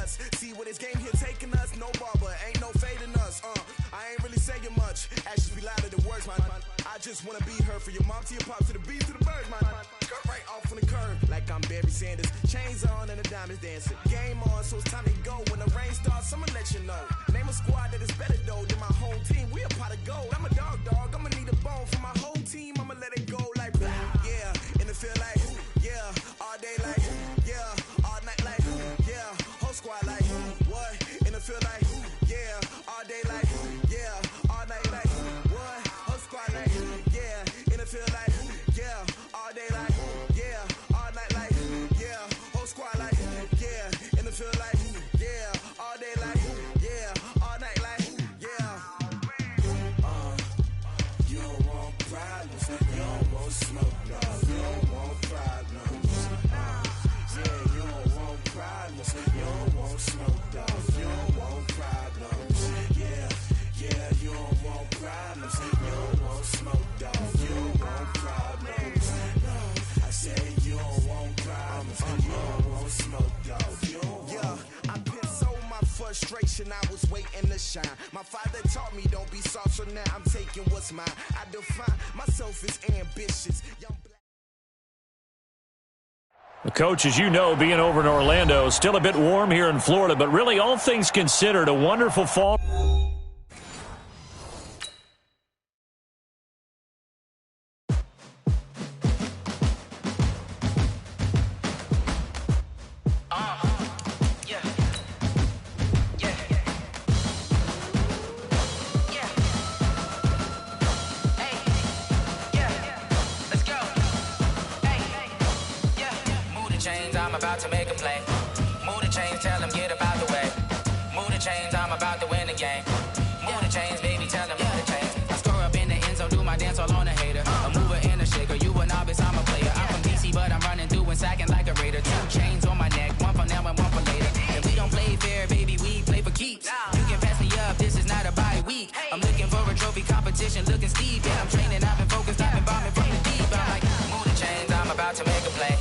us. See where this game here taking us. No barber, ain't no fading us. I ain't really saying much. Actions be louder than words, man. I just wanna be heard from your mom to your pop to the beat to the birds, man. Skirt right off on the curb, like I'm Barry Sanders. Chains on and the diamonds dancing. Game on, so it's time to go. When the rain starts, I'ma let you know. Name a squad that is better though than my whole team. We a pot of gold. I'm a dog. I'ma need a bone for my whole team. I'ma let it go like yeah. In the field like yeah. All day like yeah. All night like yeah. Whole squad like what? In the field like yeah. All day like yeah. All night like what? Whole squad like yeah. In the field like yeah. All day like yeah. All night like yeah. Whole squad like yeah. In the field like yeah. All day like yeah. All night like yeah. You don't want problems. You don't want smoke, no. You don't want problems. Yeah, you don't want problems. You don't want smoke, dog. You don't want problems. Yeah, you don't want problems. You don't want smoke, dog. You don't want problems. No, I said you don't want problems. You don't want smoke, dog. You don't want. I've been so my frustration, I was waiting to shine. My father taught me don't be soft, so now I'm taking what's mine. I define myself as ambitious. Young The coach, as you know, being over in Orlando, still a bit warm here in Florida, but really all things considered, a wonderful fall. I'm about to make a play. Move the chains, tell them get about the way. Move the chains, I'm about to win the game. Move the chains, baby, tell them move the chains. I score up in the end zone, do my dance all on a hater. A mover and a shaker, you a novice, I'm a player. I'm from DC, but I'm running through and sacking like a raider. 2 chains on my neck, one for now and one for later. If we don't play fair, baby, we play for keeps. You can pass me up, this is not a bye week. I'm looking for a trophy competition, looking steep. Yeah, I'm training, I've been focused, I've been bombing from the deep. I'm like, move the chains, I'm about to make a play.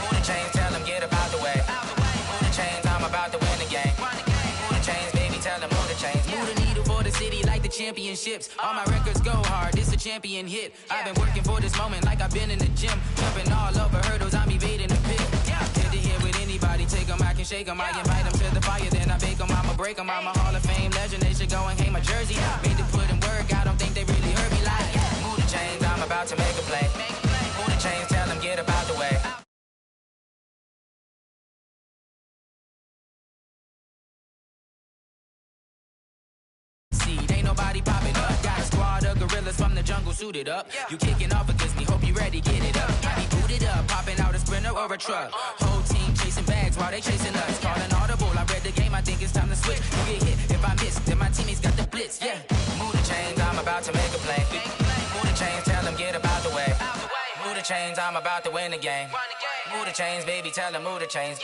Move the chains, tell them get about the way. Move the chains, I'm about to win the game. Move the chains, baby, tell them move the chains. Move the needle for the city like the championships. All my records go hard, this a champion hit. I've been working for this moment like I've been in the gym. Jumping all over hurdles, I'm evading the pit. Head to head with anybody, take them, I can shake them. I invite them to the fire, then I bake them, I'ma break them. I'm a Hall of Fame legend, they should go and hang my jersey. Made to put in work, I don't think they really heard me like move the chains, I'm about to make a play. Move the chains, tell them get about the way. Ain't nobody popping up. Got a squad of gorillas from the jungle suited up. You kicking off against me, hope you ready, get it up. I be booted up, popping out a sprinter or a truck. Whole team chasing bags while they chasing us. Calling audible, I read the game, I think it's time to switch. You get hit, if I miss, then my teammates got the blitz, yeah. Move the chains, I'm about to make a play. Move the chains, tell them get about the way. Move the chains, I'm about to win the game. Move the chains, baby, tell them move the chains.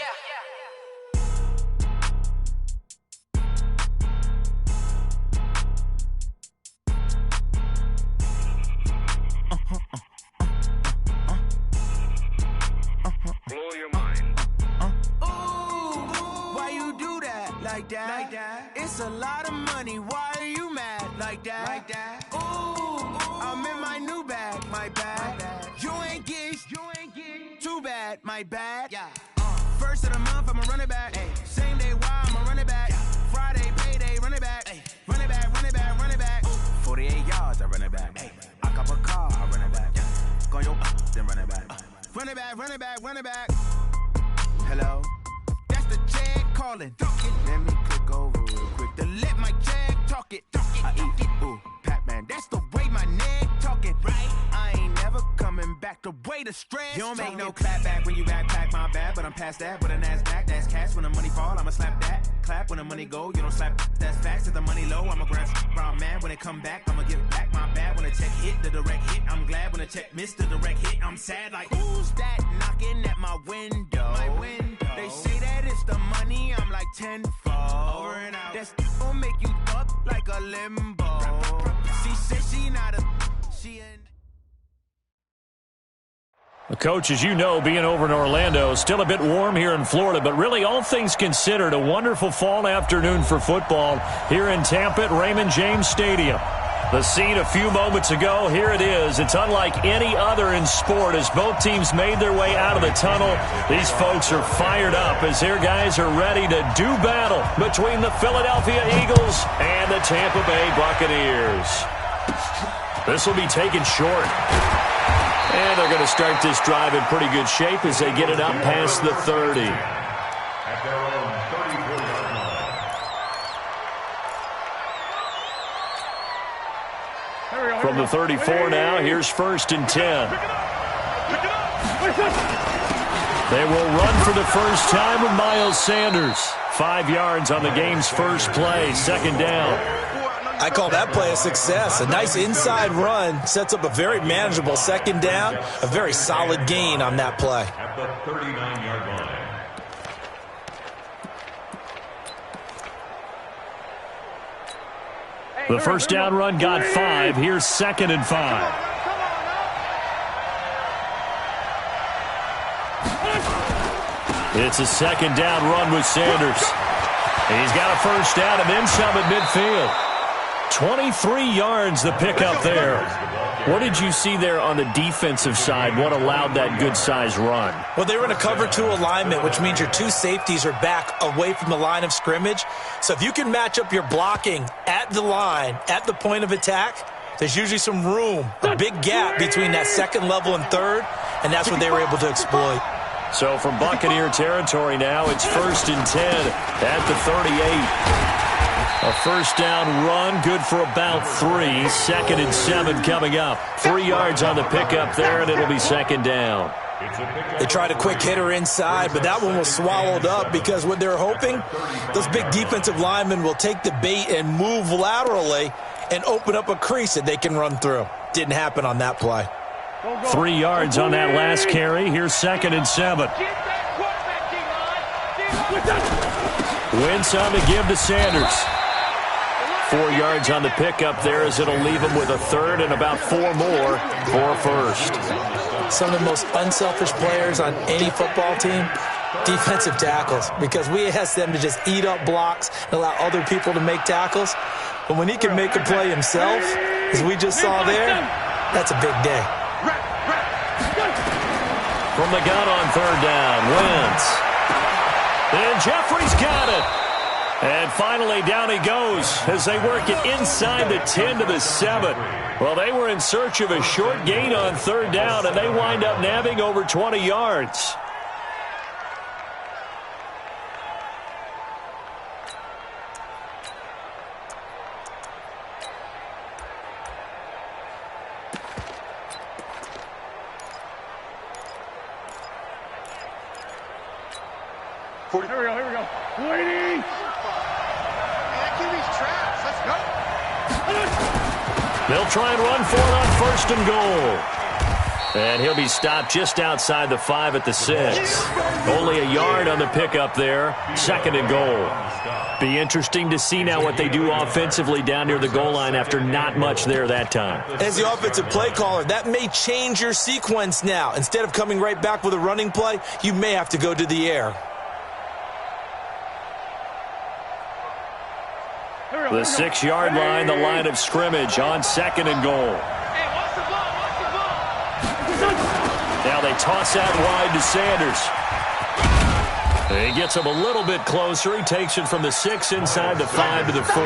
Blow your mind. Ooh, why you do that? Like that? It's a lot of money. Why are you mad? Like that? Ooh, I'm in my new bag. My bad. You ain't get too bad. My bad. Yeah. First of the month, I'ma run it back. Same day, why I'ma run it back. Friday, payday, run it back. Run it back, run it back, run it back. 48 yards, I run it back. I cop a car, I run it back. Go your then run it back. Run it back, run it back, run it back. Hello? That's the jag calling. Let me click over real quick to let my jag talk it. I eat it, ooh, Pac-Man. That's the way my neck talking. Right? I ain't never coming back the way the stress. You don't make no clap back when you backpack, my bad. But I'm past that with a NASDAQ. That's cash when the money fall, I'ma slap that. Clap when the money go, you don't slap. That's facts. If the money low, I'ma grab brown man. When it come back, I'ma give back my bad. When the check hit, the direct hit. I'm glad when the check missed the direct hit. I'm sad like, who's that knocking at my window? My window. They say that it's the money, I'm like tenfold. Over and out. That's gon' make you up like a limbo. She said she not a, she ain't. Coach, as you know, being over in Orlando, still a bit warm here in Florida, but really all things considered, a wonderful fall afternoon for football here in Tampa at Raymond James Stadium. The scene a few moments ago, here it is. It's unlike any other in sport as both teams made their way out of the tunnel. These folks are fired up as their guys are ready to do battle between the Philadelphia Eagles and the Tampa Bay Buccaneers. This will be taken short. And they're going to start this drive in pretty good shape as they get it up past the 30. At their own 34-yard line. From the 34 now, here's 1st and 10. They will run for the first time with Miles Sanders. 5 yards on the game's first play, 2nd down. I call that play a success. A nice inside run sets up a very manageable 2nd down, a very solid gain on that play. At the 39-yard line. The first down run got 5. Here's 2nd and 5. It's a 2nd down run with Sanders. He's got a first down and then some at midfield. 23 yards the pickup there. What did you see there on the defensive side? What allowed that good-sized run? Well, they were in a cover 2 alignment, which means your 2 safeties are back away from the line of scrimmage. So if you can match up your blocking at the line, at the point of attack, there's usually some room, a big gap between that 2nd level and 3rd, and that's what they were able to exploit. So from Buccaneer territory now, it's 1st and 10 at the 38. A first down run, good for about 3. 2nd and 7 coming up. 3 yards on the pickup there, and it'll be 2nd down. They tried a quick hitter inside, but that one was swallowed up because what they're hoping, those big defensive linemen will take the bait and move laterally and open up a crease that they can run through. Didn't happen on that play. 3 yards on that last carry. Here's 2nd and 7. Wentz on the give to Sanders. 4 yards on the pickup there as it'll leave him with a 3rd and about 4 more for a first. Some of the most unselfish players on any football team, defensive tackles, because we ask them to just eat up blocks and allow other people to make tackles. But when he can make a play himself, as we just saw there, that's a big day. From the gun on 3rd down, Wentz. And Jeffrey's got it. And finally, down he goes as they work it inside the 10 to the 7. Well, they were in search of a short gain on 3rd down, and they wind up nabbing over 20 yards. Here we go. Waiting. They'll try and run for it on 1st and goal. And he'll be stopped just outside the 5 at the 6. Only a yard on the pickup there. 2nd and goal. Be interesting to see now what they do offensively down near the goal line after not much there that time. As the offensive play caller, that may change your sequence now. Instead of coming right back with a running play, you may have to go to the air. The 6-yard line, the line of scrimmage on 2nd and goal. Now they toss out wide to Sanders. He gets him a little bit closer. He takes it from the 6 inside the 5 to the 4.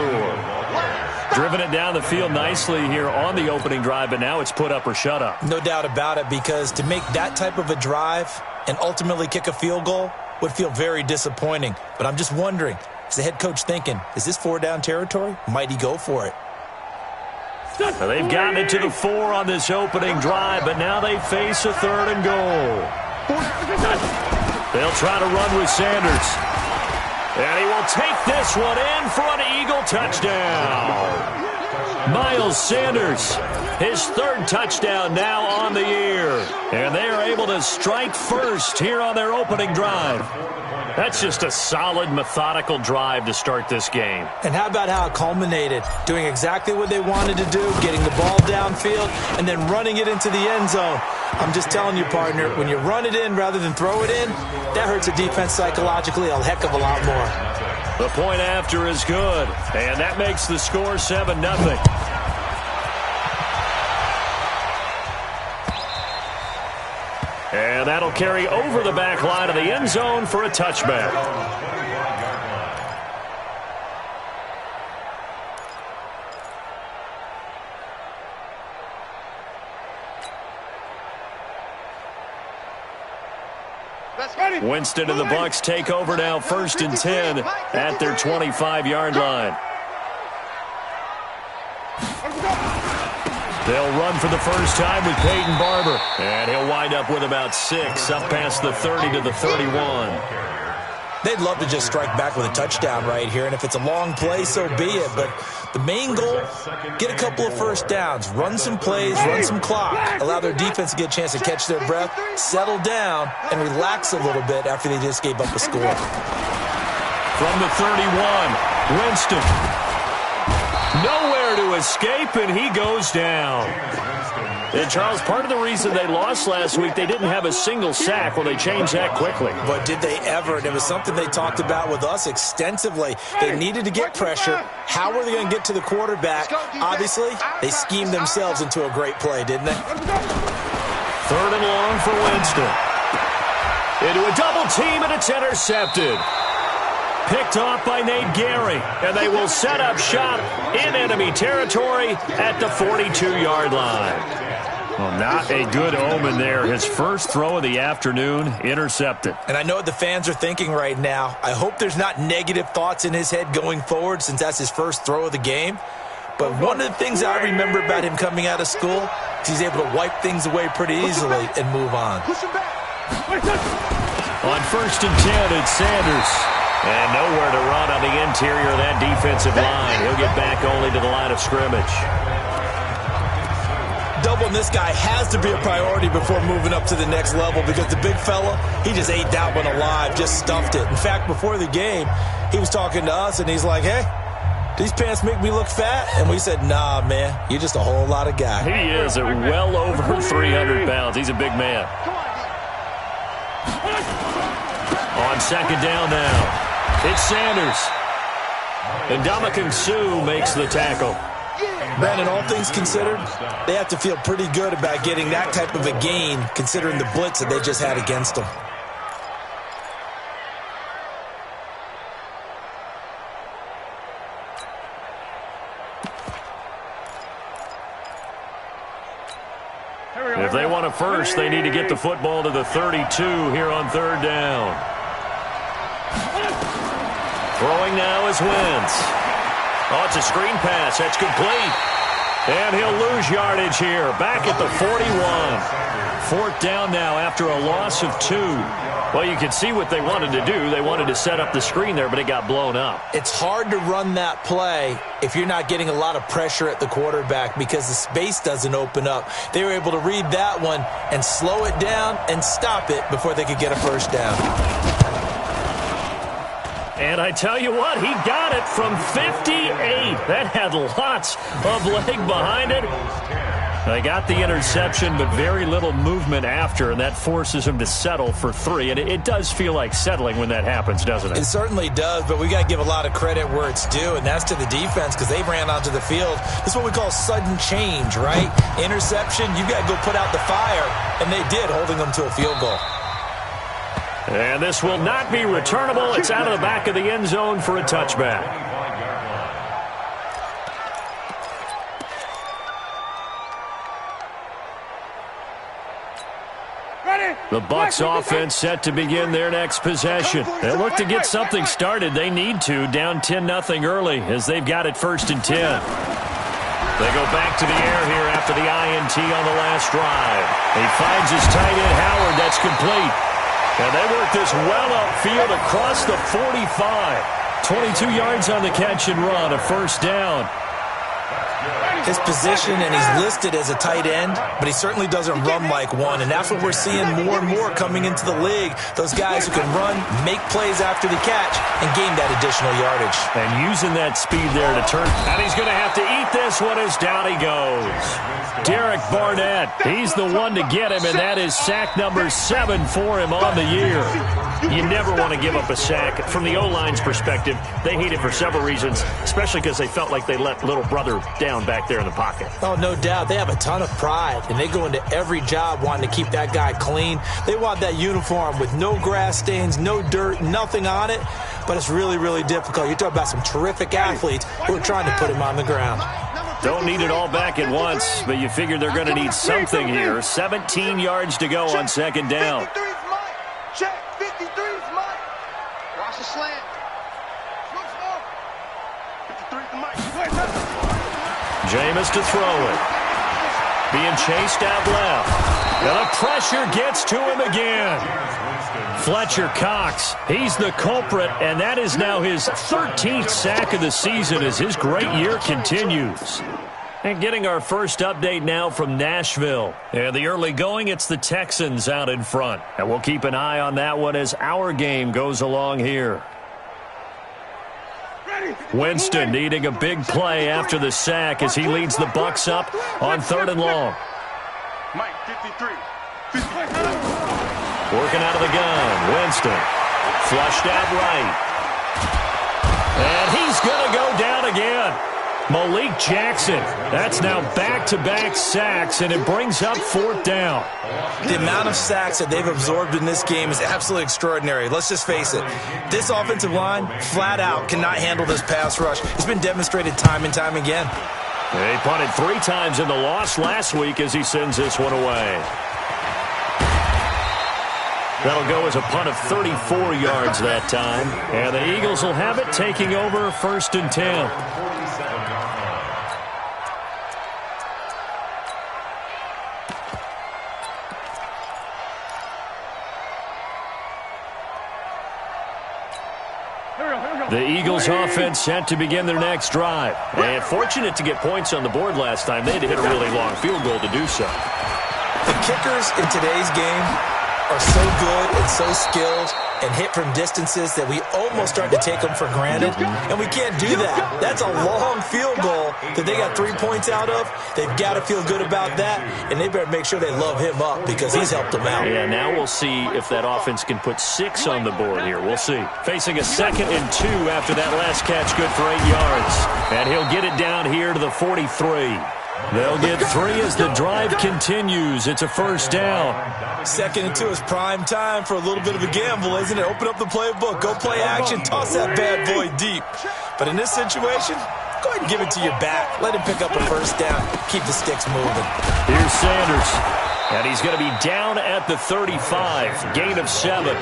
Driven it down the field nicely here on the opening drive, but now it's put up or shut up. No doubt about it, because to make that type of a drive and ultimately kick a field goal would feel very disappointing. But I'm just wondering, is the head coach thinking, is this 4-down territory? Might he go for it? Now they've gotten it to the 4 on this opening drive, but now they face a 3rd and goal. They'll try to run with Sanders. And he will take this one in for an Eagle touchdown. Miles Sanders, his 3rd touchdown now on the year. And they are able to strike first here on their opening drive. That's just a solid, methodical drive to start this game. And how about how it culminated? Doing exactly what they wanted to do, getting the ball downfield, and then running it into the end zone. I'm just telling you, partner, when you run it in rather than throw it in, that hurts the defense psychologically a heck of a lot more. The point after is good, and that makes the score 7-0. And that'll carry over the back line of the end zone for a touchback. Winston and the Bucs take over now, 1st and 10 at their 25-yard line. They'll run for the first time with Peyton Barber, and he'll wind up with about 6 up past the 30 to the 31. They'd love to just strike back with a touchdown right here, and if it's a long play, so be it. But the main goal, get a couple of first downs, run some plays, run some clock, allow their defense to get a chance to catch their breath, settle down, and relax a little bit after they just gave up a score. From the 31, Winston. Nowhere to escape, and he goes down. And, Charles, part of the reason they lost last week, they didn't have a single sack. Well, they changed that quickly. But did they ever? And it was something they talked about with us extensively. They needed to get pressure. How were they going to get to the quarterback? Obviously, they schemed themselves into a great play, didn't they? 3rd and long for Winston. Into a double team, and it's intercepted. Picked off by Nate Gary, and they will set up shop in enemy territory at the 42-yard line. Well, not a good omen there. His first throw of the afternoon intercepted. And I know what the fans are thinking right now. I hope there's not negative thoughts in his head going forward since that's his first throw of the game. But one of the things I remember about him coming out of school is he's able to wipe things away pretty easily and move on. On 1st and 10, it's Sanders. And nowhere to run on the interior of that defensive line. He'll get back only to the line of scrimmage. Doubling this guy has to be a priority before moving up to the next level because the big fella, he just ate that one alive, just stuffed it. In fact, before the game, he was talking to us, and he's like, hey, these pants make me look fat? And we said, nah, man, you're just a whole lot of guy. He is at well over 300 pounds. He's a big man. On 2nd down now. It's Sanders. And Ndamukong Suh makes the tackle. Brandon, all things considered, they have to feel pretty good about getting that type of a gain considering the blitz that they just had against them. If they want a first, they need to get the football to the 32 here on 3rd down. Throwing now is Wentz. Oh, it's a screen pass. That's complete. And he'll lose yardage here. Back at the 41. 4th down now after a loss of 2. Well, you can see what they wanted to do. They wanted to set up the screen there, but it got blown up. It's hard to run that play if you're not getting a lot of pressure at the quarterback because the space doesn't open up. They were able to read that one and slow it down and stop it before they could get a first down. And I tell you what, he got it from 58. That had lots of leg behind it. They got the interception, but very little movement after, and that forces him to settle for 3. And it does feel like settling when that happens, doesn't it? It certainly does, but we got to give a lot of credit where it's due, and that's to the defense because they ran onto the field. This is what we call sudden change, right? Interception, you got to go put out the fire, and they did, holding them to a field goal. And this will not be returnable. It's out of the back of the end zone for a touchback. The Bucs offense set to begin their next possession. They look to get something started. They need to, down 10-0 early as they've got it 1st and 10. They go back to the air here after the INT on the last drive. He finds his tight end Howard. That's complete. And they work this well upfield across the 45. 22 yards on the catch and run, a 1st down. his position, and he's listed as a tight end, but he certainly doesn't run like one, and that's what we're seeing more and more coming into the league. Those guys who can run, make plays after the catch, and gain that additional yardage. And using that speed there to turn. And he's going to have to eat this one as down he goes. Derek Barnett, he's the one to get him, and that is sack number 7 for him on the year. You never want to give up a sack. From the O-line's perspective, they hate it for several reasons, especially because they felt like they let little brother down back there in the pocket. Oh, no doubt. They have a ton of pride, and they go into every job wanting to keep that guy clean. They want that uniform with no grass stains, no dirt, nothing on it, but it's really, really difficult. You're talking about some terrific athletes who are trying to put him on the ground. Don't need it all back at once, but you figure they're going to need something here. 17 yards to go on second down. 53's Mike. Check. 53's Mike. Watch the slant. Look slow. 53's Mike. Jameis to throw it. Being chased out left. And the pressure gets to him again. Fletcher Cox, he's the culprit, and that is now his 13th sack of the season as his great year continues. And getting our first update now from Nashville. And the early going, it's the Texans out in front. And we'll keep an eye on that one as our game goes along here. Winston needing a big play after the sack as he leads the Bucs up on 3rd and long. Mike, 53. Working out of the gun. Winston. Flushed out right. And he's going to go down again. Malik Jackson. That's now back-to-back sacks, and it brings up 4th down. The amount of sacks that they've absorbed in this game is absolutely extraordinary. Let's just face it. This offensive line, flat out, cannot handle this pass rush. It's been demonstrated time and time again. They punted 3 times in the loss last week as he sends this one away. That'll go as a punt of 34 yards that time. And the Eagles will have it, taking over 1st and 10. The Eagles offense set to begin their next drive. And fortunate to get points on the board last time. They had to hit a really long field goal to do so. The kickers in today's game are so good and so skilled and hit from distances that we almost start to take them for granted, and we can't do that. That's a long field goal that they got 3 points out of. They've got to feel good about that, and they better make sure they love him up because he's helped them out. Yeah, now we'll see if that offense can put 6 on the board here. We'll see. Facing a 2nd and 2 after that last catch, good for 8 yards. And he'll get it down here to the 43. They'll get 3 as the drive continues. It's a 1st down. 2nd and 2 is prime time for a little bit of a gamble, isn't it? Open up the playbook, go play action, toss that bad boy deep. But in this situation, go ahead and give it to your back. Let him pick up a 1st down. Keep the sticks moving. Here's Sanders. And he's going to be down at the 35. Gain of 7.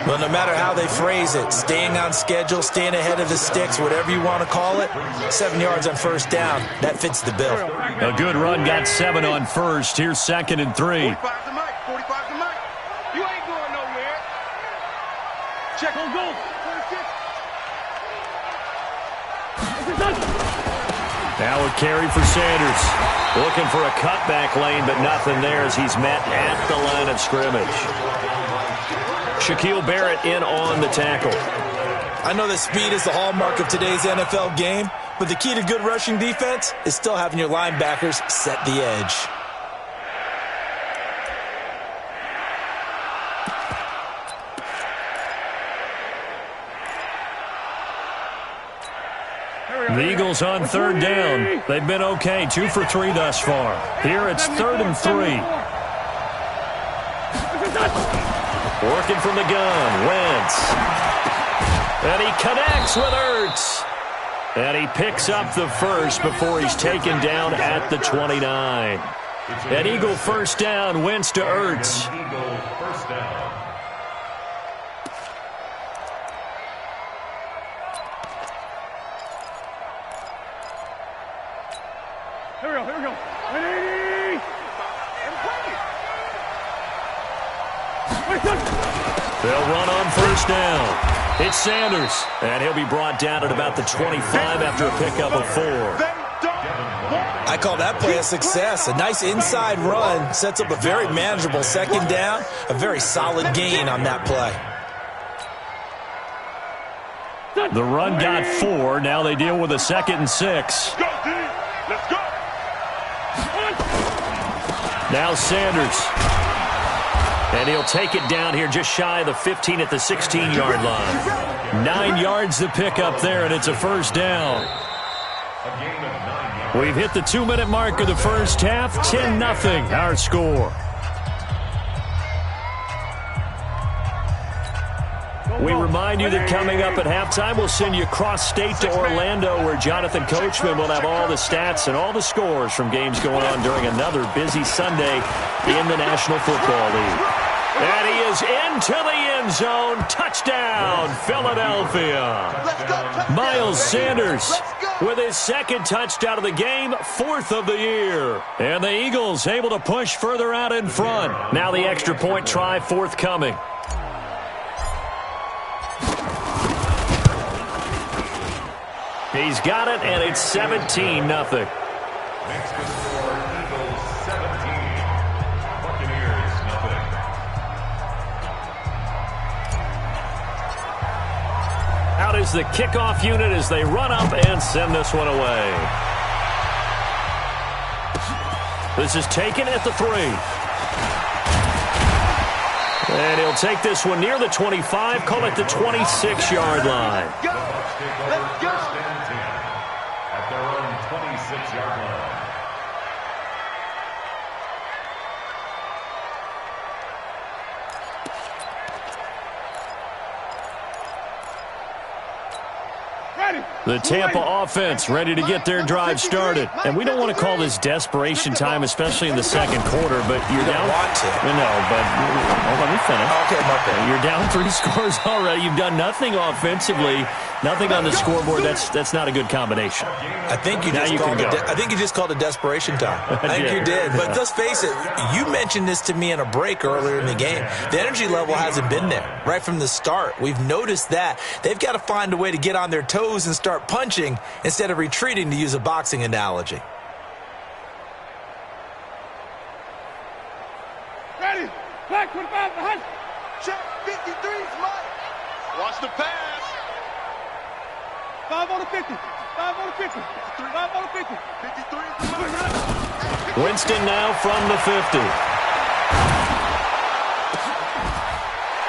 Well, no matter how they phrase it, staying on schedule, staying ahead of the sticks, whatever you want to call it, 7 yards on 1st down, that fits the bill. A good run, got 7 on 1st. Here's 2nd and 3. 45 to Mike. 45 to Mike. You ain't going nowhere. Check on goal. 46. Now a carry for Sanders. Looking for a cutback lane, but nothing there as he's met at the line of scrimmage. Shaquille Barrett in on the tackle. I know that speed is the hallmark of today's NFL game, but the key to good rushing defense is still having your linebackers set the edge. The Eagles on 3rd down. They've been okay, 2 for 3 thus far. Here it's 3rd and 3. Working from the gun, Wentz. And he connects with Ertz. And he picks up the 1st before he's taken down at the 29. An Eagle 1st down, Wentz to Ertz. Here we go. 180. They'll run on 1st down. It's Sanders, and he'll be brought down at about the 25 after a pickup of 4. I call that play a success. A nice inside run sets up a very manageable second down, a very solid gain on that play. The run got 4. Now they deal with a 2nd and 6. Let's go. Now Sanders. And he'll take it down here just shy of the 15 at the 16-yard line. 9 yards to pick up there, and it's a first down. We've hit the 2-minute mark of the first half. 10-0 our score. We remind you that coming up at halftime, we'll send you cross-state to Orlando, where Jonathan Coachman will have all the stats and all the scores from games going on during another busy Sunday in the National Football League. And he is into the end zone. Touchdown, Philadelphia. Miles Sanders with his 2nd touchdown of the game, 4th of the year. And the Eagles able to push further out in front. Now the extra point try forthcoming. He's got it, and it's 17-0. Next is for Eagles 17, Buccaneers 0. Out is the kickoff unit as they run up and send this one away. This is taken at the 3. And he'll take this one near the 25, call it the 26-yard line. Let's go. At their own 26-yard line. The Tampa offense ready to get their drive started. And we don't want to call this desperation time, especially in the second quarter, but you're down. Want to. No, but let me finish. Okay, my bad. You're down 3 scores already. You've done nothing offensively, nothing on the scoreboard. That's not a good combination. I think you just called it desperation time. I think you did. But let's face it, you mentioned this to me in a break earlier in the game. The energy level hasn't been there right from the start. We've noticed that. They've got to find a way to get on their toes and start punching instead of retreating, to use a boxing analogy. Ready. Black 25 behind. Check 53's Mike. Watch the pass. 5 on the 50. 5 on the 50. 5 on the 50. 53's Winston now from the 50.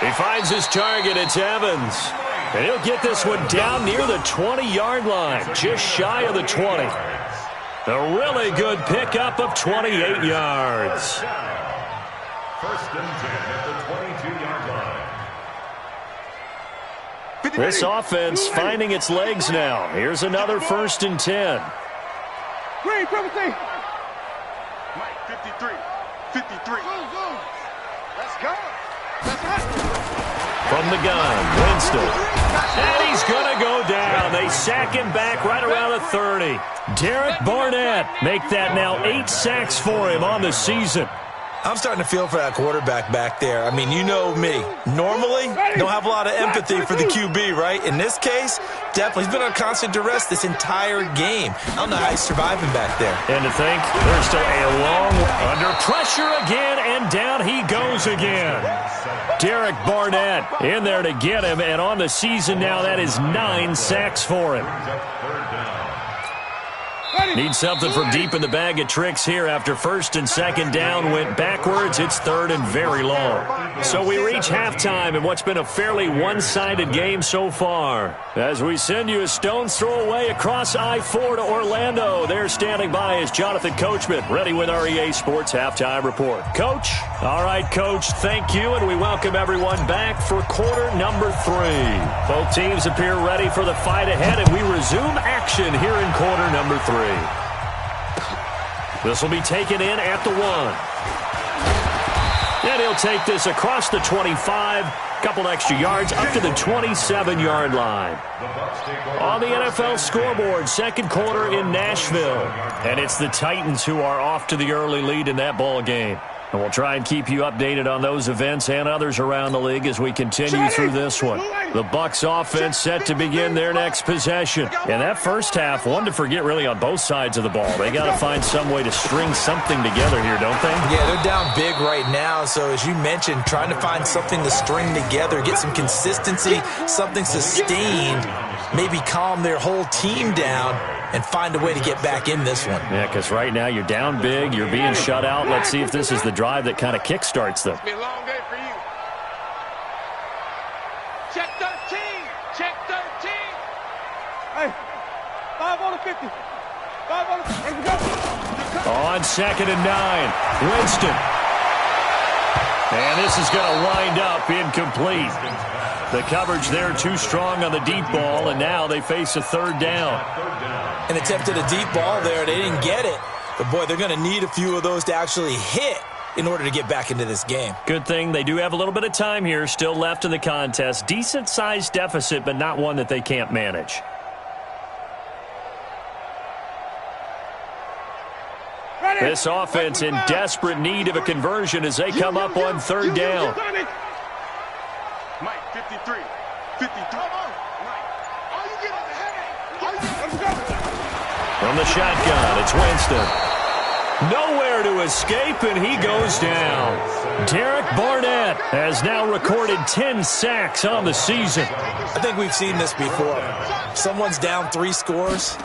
He finds his target. It's Evans. And he'll get this one down near the 20-yard line, just shy of the 20. A really good pickup of 28 yards. First and 10 at the 22-yard line. This offense finding its legs now. Here's another 1st and 10. Green, triple T. Mike, 53. 53. Let's go. From the gun, Winston. And he's going to go down. They sack him back right around the 30. Derek Barnett make that now 8 sacks for him on the season. I'm starting to feel for that quarterback back there. I mean, you know me. Normally, don't have a lot of empathy for the QB, right? In this case, definitely. He's been on constant duress this entire game. I don't know how he's surviving back there. And to think, there's still a long under pressure again, and down he goes again. Derek Barnett in there to get him, and on the season now, that is 9 sacks for him. Need something from deep in the bag of tricks here after 1st and 2nd down went backwards. It's 3rd and very long. So we reach halftime in what's been a fairly one-sided game so far. As we send you a stone's throw away across I-4 to Orlando. There standing by is Jonathan Coachman, ready with our EA Sports Halftime Report. Coach? All right, Coach, thank you, and we welcome everyone back for quarter number 3. Both teams appear ready for the fight ahead, and we resume action here in quarter number 3. This will be taken in at the 1. And he'll take this across the 25, couple extra yards up to the 27-yard line. On the NFL scoreboard, second quarter in Nashville. And it's the Titans who are off to the early lead in that ball game. And we'll try and keep you updated on those events and others around the league as we continue through this one. The Bucs offense set to begin their next possession. In that first half, one to forget really on both sides of the ball. They got to find some way to string something together here, don't they? Yeah, they're down big right now. So as you mentioned, trying to find something to string together, get some consistency, something sustained, maybe calm their whole team down and find a way to get back in this one. Yeah, because right now you're down big, you're being shut out. Let's see if this is the drive that kind of kickstarts them. It's been a long day for you. Check 13. Check 13. Hey, 5 on the 50. 5 on the 50. Let's go. On 2nd and 9, Winston. And this is going to wind up incomplete. The coverage there too strong on the deep ball, and now they face a 3rd down. An attempt at a deep ball there. They didn't get it. But, boy, they're going to need a few of those to actually hit in order to get back into this game. Good thing they do have a little bit of time here still left in the contest. Decent-sized deficit, but not one that they can't manage. This offense in desperate need of a conversion as they come up on 3rd down. Mike, 53. 53. From the shotgun, it's Winston. Nowhere to escape, and he goes down. Derek Barnett has now recorded 10 sacks on the season. I think we've seen this before. Someone's down 3 scores.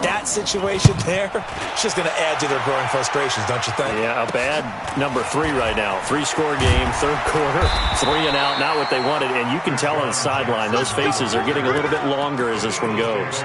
That situation there, it's just going to add to their growing frustrations, don't you think? Yeah, a bad number 3 right now. 3-score game, 3rd quarter, 3 and out, not what they wanted. And you can tell on the sideline, those faces are getting a little bit longer as this one goes.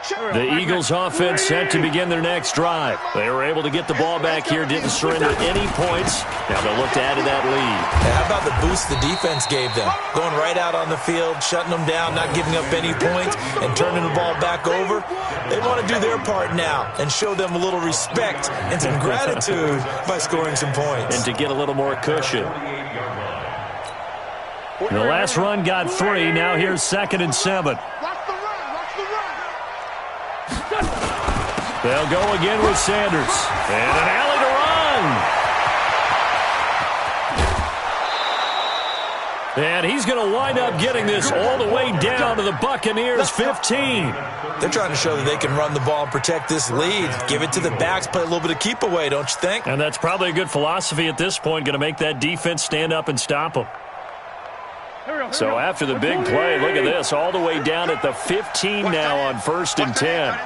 The Eagles offense set to begin their next drive. They were able to get the ball back here, didn't surrender any points. Now they'll look to add to that lead. How about the boost the defense gave them? Going right out on the field, shutting them down, not giving up any points, and turning the ball back over. They want to do their part now and show them a little respect and some gratitude by scoring some points. And to get a little more cushion. The last run got 3. Now here's 2nd and 7. They'll go again with Sanders. And an alley to run. And he's going to wind up getting this all the way down to the Buccaneers' 15. They're trying to show that they can run the ball and protect this lead. Give it to the backs, play a little bit of keep away, don't you think? And that's probably a good philosophy at this point, going to make that defense stand up and stop them. So after the big play, look at this, all the way down at the 15 now on 1st and 10.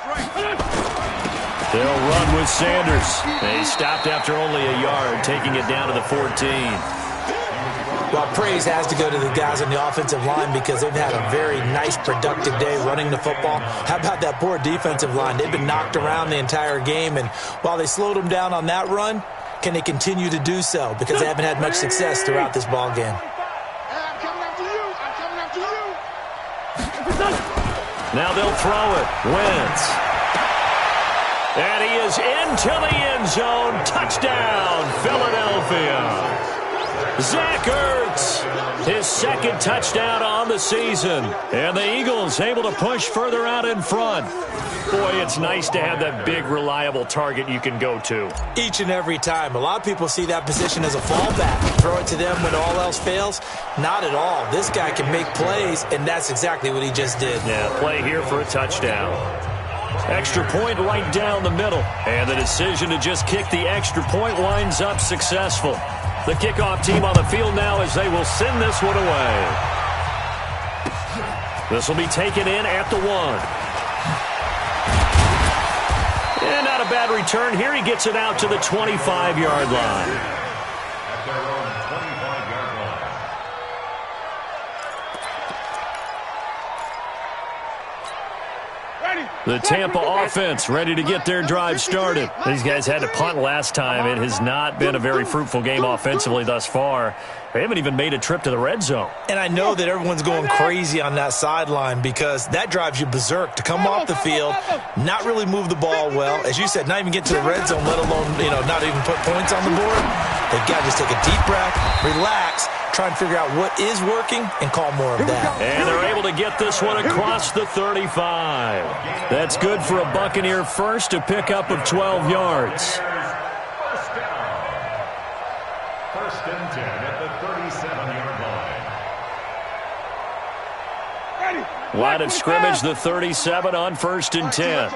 They'll run with Sanders. They stopped after only a yard, taking it down to the 14. Well, praise has to go to the guys on the offensive line because they've had a very nice, productive day running the football. How about that poor defensive line? They've been knocked around the entire game, and while they slowed them down on that run, can they continue to do so? Because they haven't had much success throughout this ball game. Now they'll throw it. Wentz. And he is into the end zone. Touchdown, Philadelphia. Zach Ertz, his 2nd touchdown on the season. And the Eagles able to push further out in front. Boy, it's nice to have that big, reliable target you can go to. Each and every time. A lot of people see that position as a fallback. Throw it to them when all else fails. Not at all. This guy can make plays, and that's exactly what he just did. Yeah, play here for a touchdown. Extra point right down the middle. And the decision to just kick the extra point winds up successful. The kickoff team on the field now as they will send this one away. This will be taken in at the 1. And not a bad return. Here he gets it out to the 25-yard line. At their own 25-yard line. The Tampa offense ready to get their drive started. These guys had to punt last time. It has not been a very fruitful game offensively thus far. They haven't even made a trip to the red zone. And I know that everyone's going crazy on that sideline because that drives you berserk to come off the field, not really move the ball well. As you said, not even get to the red zone, let alone, not even put points on the board. They've got to just take a deep breath, relax, try and figure out what is working and call more of that. And they're able to get this one across the 35. That's good for a Buccaneer first, a pickup of 12 yards. First down. First and 10 at the 37-yard line. Line of scrimmage, the 37 on first and 10.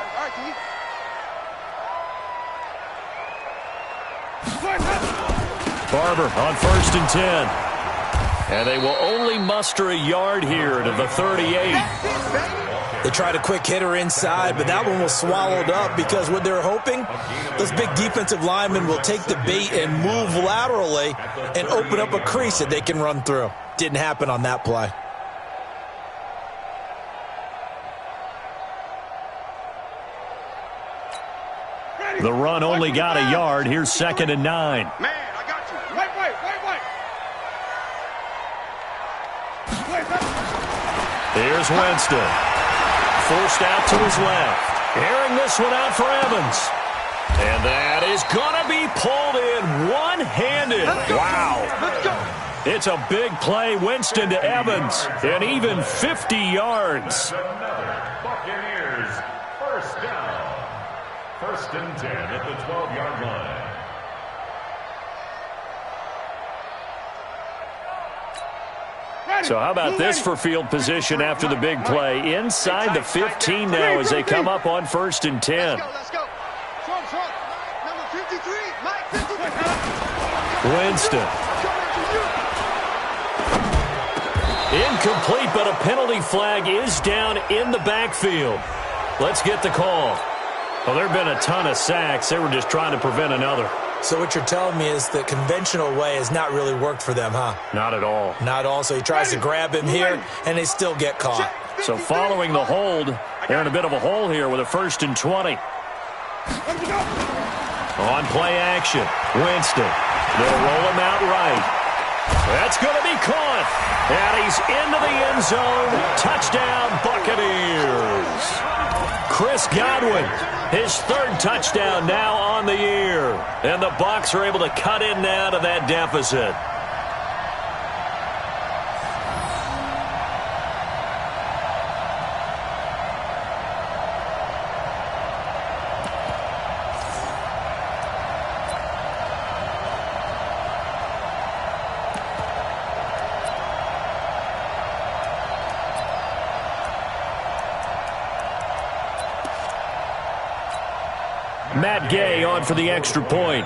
Barber on first and 10. And they will only muster a yard here to the 38. They tried a quick hitter inside, but that one was swallowed up because what they're hoping, those big defensive linemen will take the bait and move laterally and open up a crease that they can run through. Didn't happen on that play. The run only got a yard. Here's second and 9. Man, I got you. Wait. Here's Winston. Forced out to his left. Airing this one out for Evans. And that is going to be pulled in one-handed. Wow. Let's go. It's a big play. Winston to Evans. And even 50 yards. Another Buccaneers first down. First and 10 at the 12-yard line. So how about this for field position after the big play? Inside the 15 now as they come up on first and 10. Let's go. Front. Number 53. Mike 53. Winston. Incomplete, but a penalty flag is down in the backfield. Let's get the call. Well, there have been a ton of sacks. They were just trying to prevent another. So what you're telling me is the conventional way has not really worked for them, huh? Not at all. Not all. So he tries to grab him here, and they still get caught. So following the hold, they're in a bit of a hole here with a first and 20. On play action, Winston. They'll roll him out right. That's going to be caught. And he's into the end zone. Touchdown, Buccaneers. Chris Godwin, his third touchdown now on the year. And the Bucs are able to cut in now to that deficit. Matt Gay on for the extra point.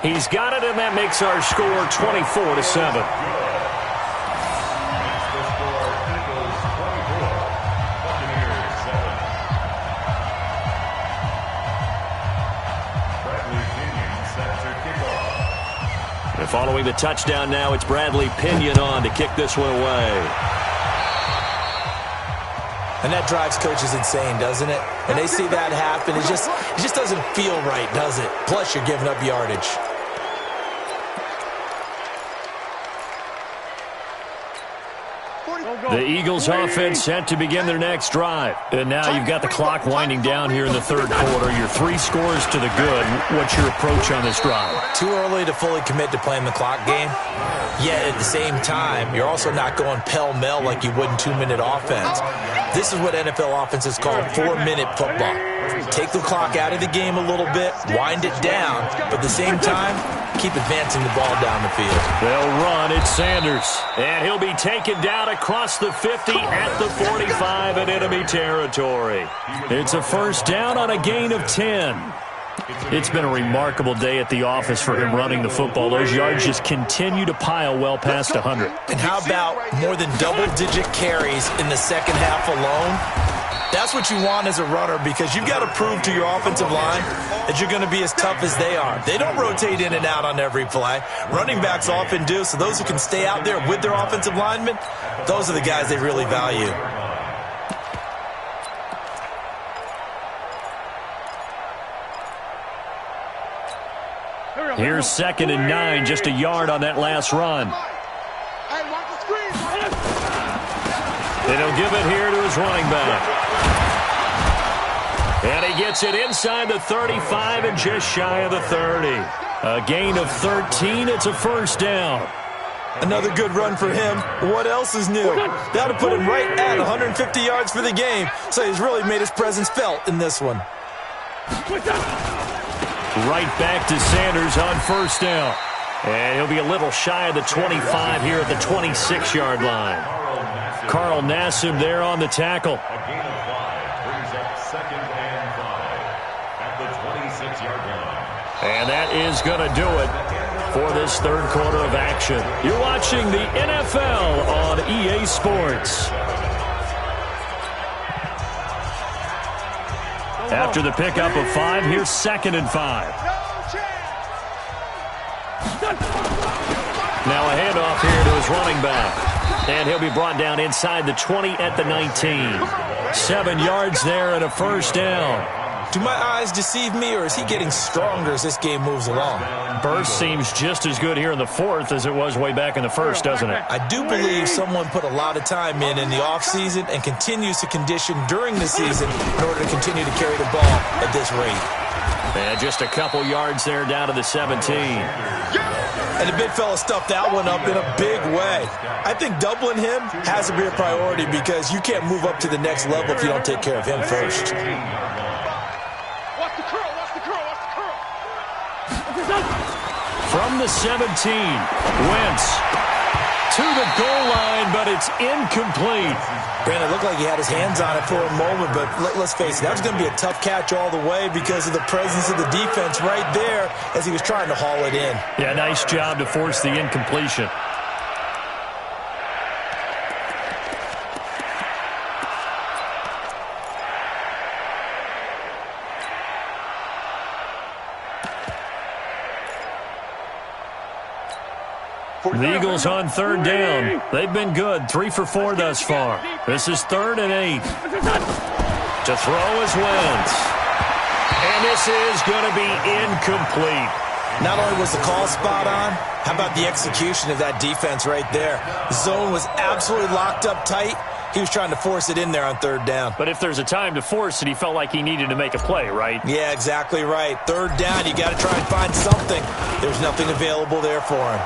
He's got it, and that makes our score 24-7. And following the touchdown now, it's Bradley Pinion on to kick this one away. And that drives coaches insane, doesn't it? And they see that happen. It just doesn't feel right, does it? Plus, you're giving up yardage. The Eagles offense set to begin their next drive. And now you've got the clock winding down here in the third quarter. Your 3 scores to the good. What's your approach on this drive? Too early to fully commit to playing the clock game. Yet at the same time, you're also not going pell-mell like you would in 2-minute offense. This is what NFL offenses call 4-minute football. Take the clock out of the game a little bit, wind it down, but at the same time, keep advancing the ball down the field. They'll run. It's Sanders. And he'll be taken down across the 50 at the 45 in enemy territory. It's a first down on a gain of 10. It's been a remarkable day at the office for him running the football. Those yards just continue to pile well past 100. And how about more than double-digit carries in the second half alone? That's what you want as a runner, because you've got to prove to your offensive line that you're going to be as tough as they are. They don't rotate in and out on every play. Running backs often do, so those who can stay out there with their offensive linemen, those are the guys they really value. Here's second and 9, just a yard on that last run. And he'll give it here to his running back. And he gets it inside the 35 and just shy of the 30. A gain of 13. It's a first down. Another good run for him. What else is new? That'll put him right at 150 yards for the game. So he's really made his presence felt in this one. Right back to Sanders on first down. And he'll be a little shy of the 25 here at the 26-yard line. Carl Nassib there on the tackle. A gain of 5 brings up 2nd and 5 at the 26-yard line. And that is going to do it for this third quarter of action. You're watching the NFL on EA Sports. After the pickup of 5, here's 2nd and 5. Now a handoff here to his running back. And he'll be brought down inside the 20 at the 19. 7 yards there and a first down. Do my eyes deceive me, or is he getting stronger as this game moves along? Burst seems just as good here in the fourth as it was way back in the first, doesn't it? I do believe someone put a lot of time in the offseason and continues to condition during the season in order to continue to carry the ball at this rate. And just a couple yards there down to the 17. And the big fella stuffed that one up in a big way. I think doubling him has to be a priority because you can't move up to the next level if you don't take care of him first. From the 17, Wentz to the goal line, but it's incomplete. Brandon, it looked like he had his hands on it for a moment, but let's face it, that was going to be a tough catch all the way because of the presence of the defense right there as he was trying to haul it in. Yeah, nice job to force the incompletion. The Eagles on third down. They've been good, 3 for 4 thus far. This is 3rd and 8. To throw is Wentz. And this is going to be incomplete. Not only was the call spot on, how about the execution of that defense right there? The zone was absolutely locked up tight. He was trying to force it in there on 3rd down. But if there's a time to force it, he felt like he needed to make a play, right? Yeah, exactly right. 3rd down, you got to try and find something. There's nothing available there for him.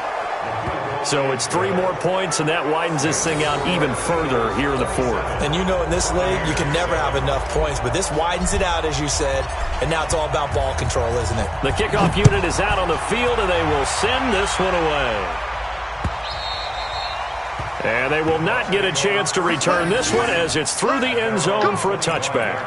So it's 3 more points, and that widens this thing out even further here in the fourth. And you know in this league, you can never have enough points, but this widens it out, as you said, and now it's all about ball control, isn't it? The kickoff unit is out on the field, and they will send this one away. And they will not get a chance to return this one as it's through the end zone for a touchback.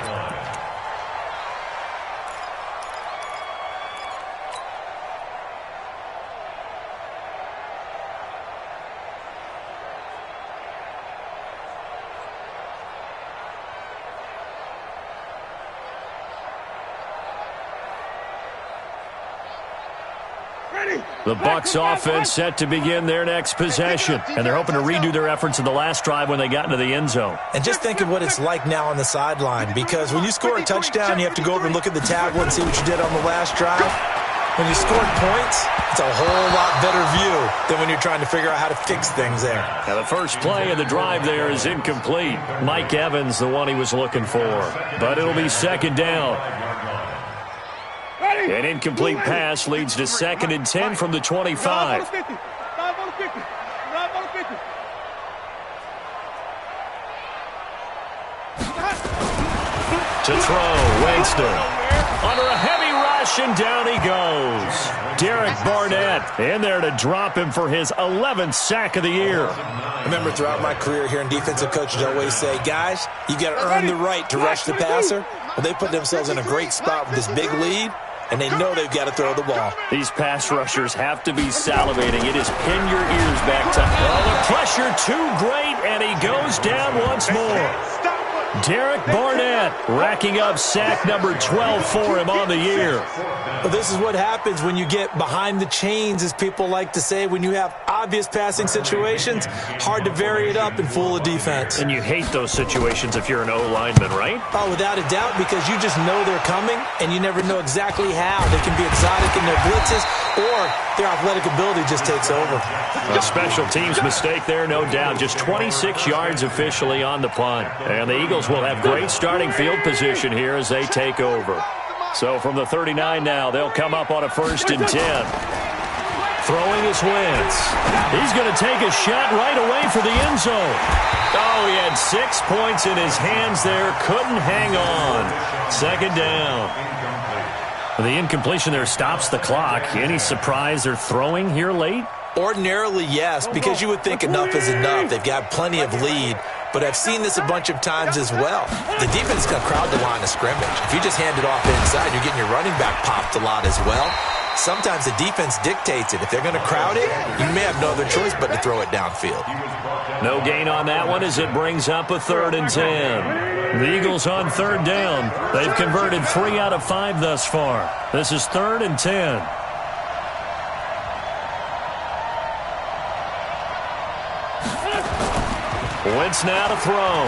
The Bucs offense set to begin their next possession, and they're hoping to redo their efforts in the last drive when they got into the end zone. And just think of what it's like now on the sideline, because when you score a touchdown, you have to go over and look at the tablet and see what you did on the last drive. When you scored points, it's a whole lot better view than when you're trying to figure out how to fix things there. Now the first play of the drive there is incomplete. Mike Evans, the one he was looking for. But it'll be 2nd down. An incomplete pass leads to 2nd and 10 from the 25. To throw, Winston. Under a heavy rush, and down he goes. Derek Barnett in there to drop him for his 11th sack of the year. I remember throughout my career hearing defensive coaches always say, guys, you got to earn the right to rush the passer. Well, they put themselves in a great spot with this big lead, and they know they've got to throw the ball. These pass rushers have to be salivating. It is pin your ears back time. Oh, the pressure too great, and he goes down once more. Derek Barnett racking up sack number 12 for him on the year. Well, this is what happens when you get behind the chains, as people like to say. When you have obvious passing situations, hard to vary it up and fool the defense. And you hate those situations if you're an O-lineman, right? Oh, without a doubt, because you just know they're coming, and you never know exactly how. They can be exotic in their blitzes, or their athletic ability just takes over. A special teams mistake there, no doubt. Just 26 yards officially on the punt. And the Eagles Eagles will have great starting field position here as they take over. So from the 39 now, they'll come up on a 1st and 10. Throwing is Wentz. He's going to take a shot right away for the end zone. Oh, he had 6 points in his hands there. Couldn't hang on. 2nd down. The incompletion there stops the clock. Any surprise they're throwing here late? Ordinarily, yes, because you would think enough is enough. They've got plenty of lead, but I've seen this a bunch of times as well. The defense is going to crowd the line of scrimmage. If you just hand it off inside, you're getting your running back popped a lot as well. Sometimes the defense dictates it. If they're going to crowd it, you may have no other choice but to throw it downfield. No gain on that one as it brings up a 3rd and 10. The Eagles on 3rd down. They've converted 3 out of 5 thus far. This is 3rd and 10. Wentz now to throw.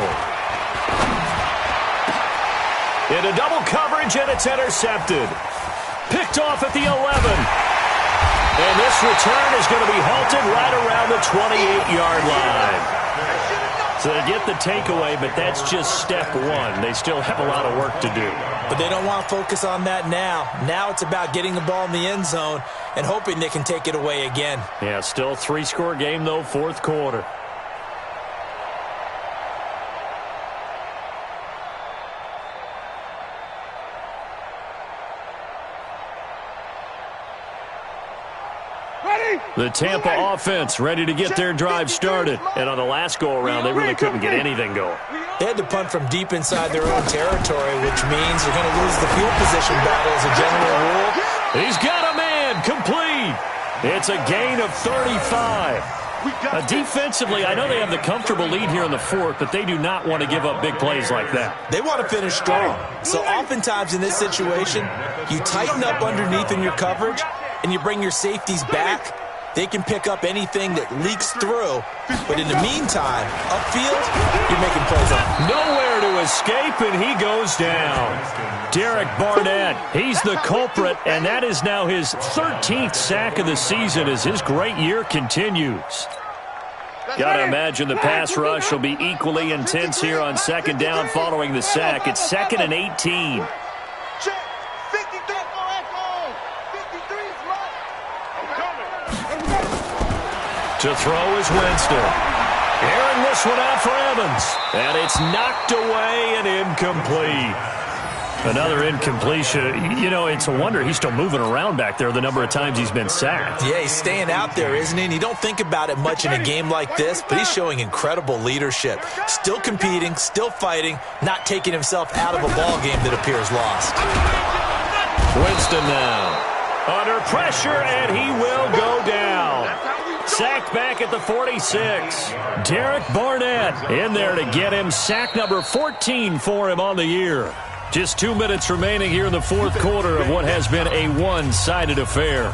Into double coverage, and it's intercepted. Picked off at the 11. And this return is going to be halted right around the 28-yard line. So they get the takeaway, but that's just step 1. They still have a lot of work to do. But they don't want to focus on that now. Now it's about getting the ball in the end zone and hoping they can take it away again. Yeah, still a 3-score game, though, 4th quarter. The Tampa offense ready to get their drive started. And on the last go-around, they really couldn't get anything going. They had to punt from deep inside their own territory, which means they're going to lose the field position battle as a general rule. He's got a man complete. It's a gain of 35. Defensively, I know they have the comfortable lead here in the 4th, but they do not want to give up big plays like that. They want to finish strong. So oftentimes in this situation, you tighten up underneath in your coverage, and you bring your safeties back. They can pick up anything that leaks through. But in the meantime, upfield, you're making plays on. Nowhere to escape, and he goes down. Derek Barnett, he's the culprit, and that is now his 13th sack of the season as his great year continues. Got to imagine the pass rush will be equally intense here on 2nd down following the sack. It's 2nd and 18. To throw is Winston. Airing this one out for Evans. And it's knocked away and incomplete. Another incompletion. You know, it's a wonder he's still moving around back there the number of times he's been sacked. Yeah, he's staying out there, isn't he? And you don't think about it much in a game like this, but he's showing incredible leadership. Still competing, still fighting, not taking himself out of a ball game that appears lost. Winston now. Under pressure, and he will go down. Sacked back at the 46. Derek Barnett in there to get him sack number 14 for him on the year. Just 2 minutes remaining here in the 4th quarter of what has been a one-sided affair.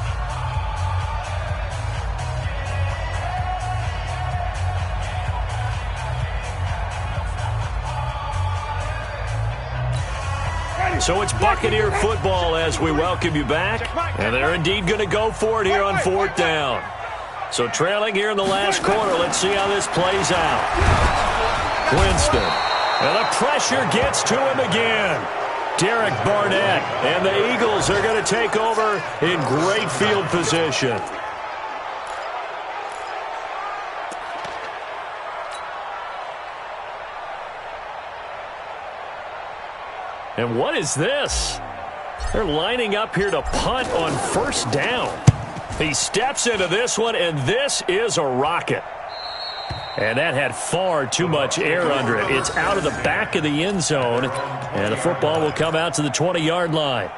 So it's Buccaneer football as we welcome you back. And they're indeed going to go for it here on 4th down. So trailing here in the last quarter, let's see how this plays out. Winston. And the pressure gets to him again. Derek Barnett. And the Eagles are going to take over in great field position. And what is this? They're lining up here to punt on 1st down. He steps into this one, and this is a rocket. And that had far too much air under it. It's out of the back of the end zone, and the football will come out to the 20-yard line.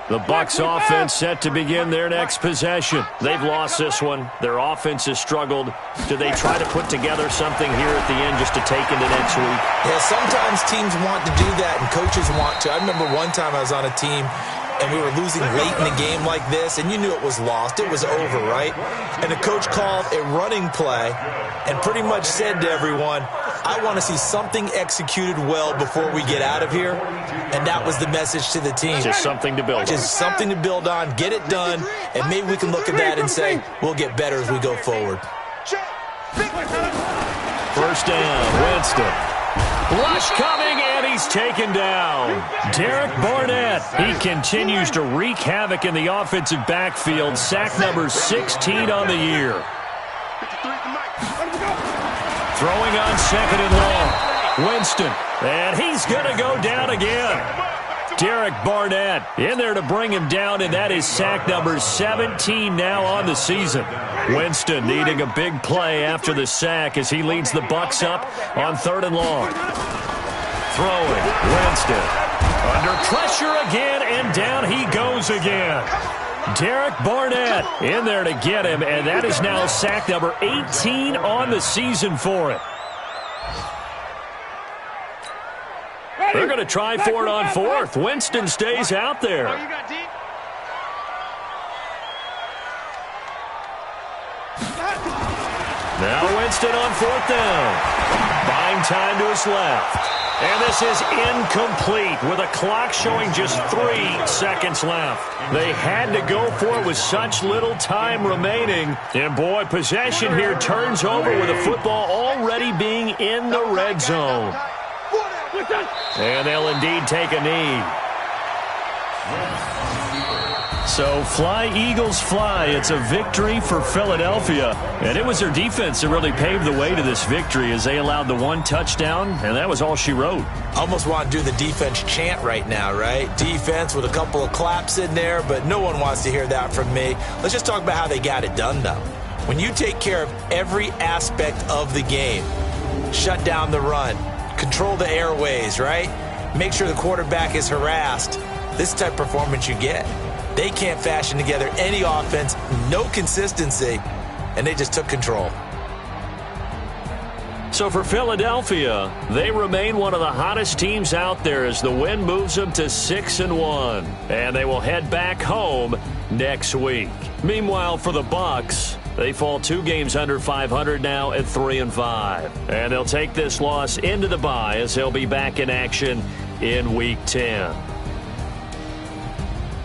The Bucs offense set to begin their next possession. They've lost this one. Their offense has struggled. Do they try to put together something here at the end just to take into next week? Yeah, sometimes teams want to do that and coaches want to. I remember one time I was on a team and we were losing late in the game like this, and you knew it was lost. It was over, right? And the coach called a running play and pretty much said to everyone, I want to see something executed well before we get out of here, and that was the message to the team. Just something to build on. Just something to build on, get it done, and maybe we can look at that and say, we'll get better as we go forward. First down, Winston. Rush coming, and he's taken down. Derek Barnett, he continues to wreak havoc in the offensive backfield. Sack number 16 on the year. Throwing on second and long. Winston, and he's going to go down again. Derek Barnett in there to bring him down, and that is sack number 17 now on the season. Winston needing a big play after the sack as he leads the Bucs up on third and long. Throwing, Winston under pressure again, and down he goes again. Derek Barnett in there to get him, and that is now sack number 18 on the season for him. They're going to try for it on fourth. Winston stays out there. Now Winston on fourth down. Buying time to his left. And this is incomplete with a clock showing just 3 seconds left. They had to go for it with such little time remaining. And, boy, possession here turns over with the football already being in the red zone. And they'll indeed take a knee. So fly, Eagles, fly. It's a victory for Philadelphia. And it was their defense that really paved the way to this victory as they allowed the 1 touchdown, and that was all she wrote. Almost want to do the defense chant right now, right? Defense with a couple of claps in there, but no one wants to hear that from me. Let's just talk about how they got it done, though. When you take care of every aspect of the game, shut down the run, control the airways, right? Make sure the quarterback is harassed. This type of performance you get. They can't fashion together any offense, no consistency, and they just took control. So for Philadelphia, they remain one of the hottest teams out there as the win moves them to 6-1. And they will head back home next week. Meanwhile, for the Bucs, they fall 2 games under 500 now at 3-5. And they'll take this loss into the bye as they'll be back in action in Week 10.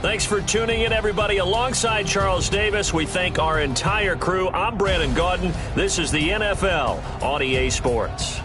Thanks for tuning in, everybody. Alongside Charles Davis, we thank our entire crew. I'm Brandon Gaudin. This is the NFL on EA Sports.